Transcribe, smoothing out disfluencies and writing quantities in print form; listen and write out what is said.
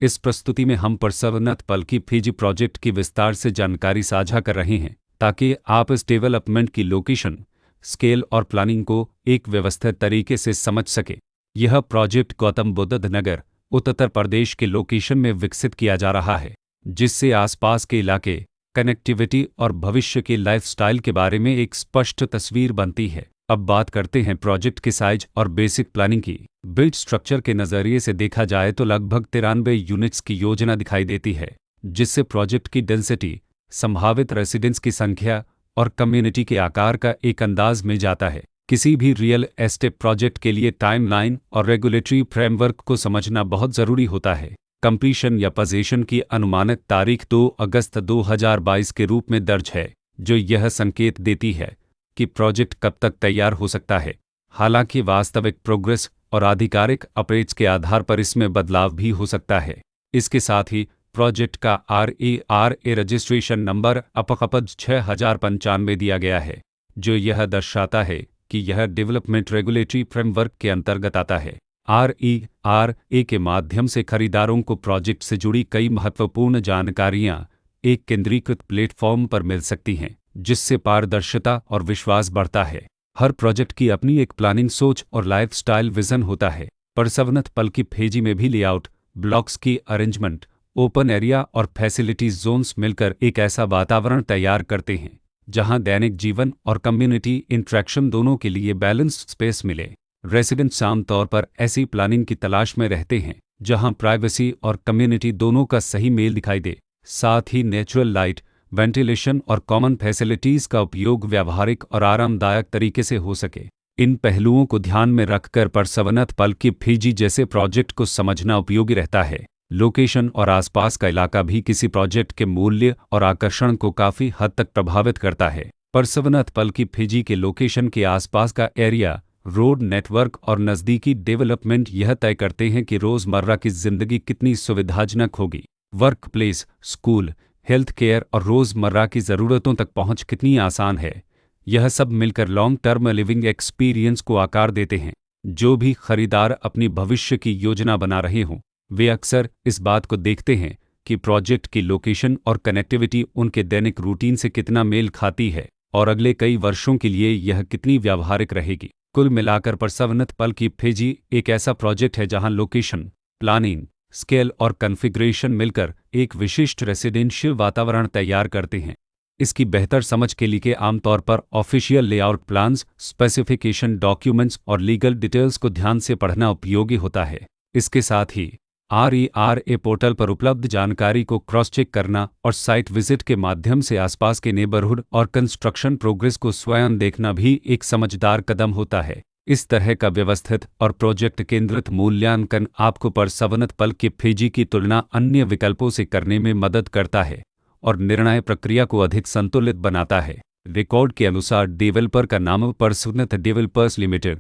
इस प्रस्तुति में हम परसवनत पल्की फीजी प्रोजेक्ट की विस्तार से जानकारी साझा कर रहे हैं ताकि आप इस डेवलपमेंट की लोकेशन, स्केल और प्लानिंग को एक व्यवस्थित तरीके से समझ सकें। यह प्रोजेक्ट गौतम बुद्ध नगर, उत्तर प्रदेश के लोकेशन में विकसित किया जा रहा है, जिससे आसपास के इलाके, कनेक्टिविटी और भविष्य के लाइफस्टाइल के बारे में एक स्पष्ट तस्वीर बनती है। अब बात करते हैं प्रोजेक्ट के साइज और बेसिक प्लानिंग की। बिल्ड स्ट्रक्चर के नज़रिए से देखा जाए तो लगभग 93 यूनिट्स की योजना दिखाई देती है, जिससे प्रोजेक्ट की डेंसिटी, संभावित रेसिडेंट्स की संख्या और कम्युनिटी के आकार का एक अंदाज मिल जाता है। किसी भी रियल एस्टेट प्रोजेक्ट के लिए टाइमलाइन और रेगुलेटरी फ्रेमवर्क को समझना बहुत ज़रूरी होता है। कंप्लीशन या पोजीशन की अनुमानित तारीख 2 अगस्त 2022 के रूप में दर्ज है, जो यह संकेत देती है कि प्रोजेक्ट कब तक तैयार हो सकता है। हालांकि वास्तविक प्रोग्रेस और आधिकारिक अपडेट्स के आधार पर इसमें बदलाव भी हो सकता है। इसके साथ ही प्रोजेक्ट का RERA रजिस्ट्रेशन नंबर अपकपज 6095 दिया गया है, जो यह दर्शाता है कि यह डेवलपमेंट रेगुलेटरी फ्रेमवर्क के अंतर्गत आता है। RERA के माध्यम से खरीदारों को प्रोजेक्ट से जुड़ी कई महत्वपूर्ण जानकारियां एक केंद्रीकृत प्लेटफॉर्म पर मिल सकती हैं, जिससे पारदर्शिता और विश्वास बढ़ता है। हर प्रोजेक्ट की अपनी एक प्लानिंग सोच और लाइफस्टाइल विजन होता है। परसवनत पल्की फेजी में भी लेआउट, ब्लॉक्स की अरेंजमेंट, ओपन एरिया और फैसिलिटीज जोन्स मिलकर एक ऐसा वातावरण तैयार करते हैं जहां दैनिक जीवन और कम्युनिटी इंटरेक्शन दोनों के लिए बैलेंस्ड स्पेस मिले। रेसिडेंट्स आमतौर पर ऐसी प्लानिंग की तलाश में रहते हैं जहां प्राइवेसी और कम्युनिटी दोनों का सही मेल दिखाई दे। साथ ही नेचुरल लाइट, वेंटिलेशन और कॉमन फैसिलिटीज़ का उपयोग व्यावहारिक और आरामदायक तरीके से हो सके। इन पहलुओं को ध्यान में रखकर परसवनत पल्की फीजी जैसे प्रोजेक्ट को समझना उपयोगी रहता है। लोकेशन और आसपास का इलाका भी किसी प्रोजेक्ट के मूल्य और आकर्षण को काफ़ी हद तक प्रभावित करता है। परसवनत पल्की फीजी के लोकेशन के आसपास का एरिया, रोड नेटवर्क और नज़दीकी डेवलपमेंट यह तय करते हैं कि रोज़मर्रा की ज़िंदगी कितनी सुविधाजनक होगी। Work place, school, health care और रोज़मर्रा की ज़रूरतों तक पहुंच कितनी आसान है। यह सब मिलकर लॉन्ग टर्म लिविंग एक्सपीरियंस को आकार देते हैं। जो भी खरीदार अपनी भविष्य की योजना बना रहे हों, वे अक्सर इस बात को देखते हैं कि प्रोजेक्ट की लोकेशन और कनेक्टिविटी उनके दैनिक रूटीन से कितना मेल खाती है और अगले कई वर्षों के लिए यह कितनी व्यावहारिक रहेगी। कुल मिलाकर परसवनत पल्की फीजी एक ऐसा प्रोजेक्ट है जहां लोकेशन, प्लानिंग, स्केल और कॉन्फ़िगरेशन मिलकर एक विशिष्ट रेसिडेंशियल वातावरण तैयार करते हैं। इसकी बेहतर समझ के लिए आमतौर पर official layout plans, specification documents और लीगल डिटेल्स को ध्यान से पढ़ना उपयोगी होता है। इसके साथ ही RERA पोर्टल पर उपलब्ध जानकारी को क्रॉस चेक करना और साइट विजिट के माध्यम से आसपास के नेबरहुड और कंस्ट्रक्शन प्रोग्रेस को स्वयं देखना भी एक समझदार कदम होता है। इस तरह का व्यवस्थित और प्रोजेक्ट केंद्रित मूल्यांकन आपको परसवनत पल्की फीजी की तुलना अन्य विकल्पों से करने में मदद करता है और निर्णय प्रक्रिया को अधिक संतुलित बनाता है। रिकॉर्ड के अनुसार डेवलपर का नाम परसवनत डेवलपर्स लिमिटेड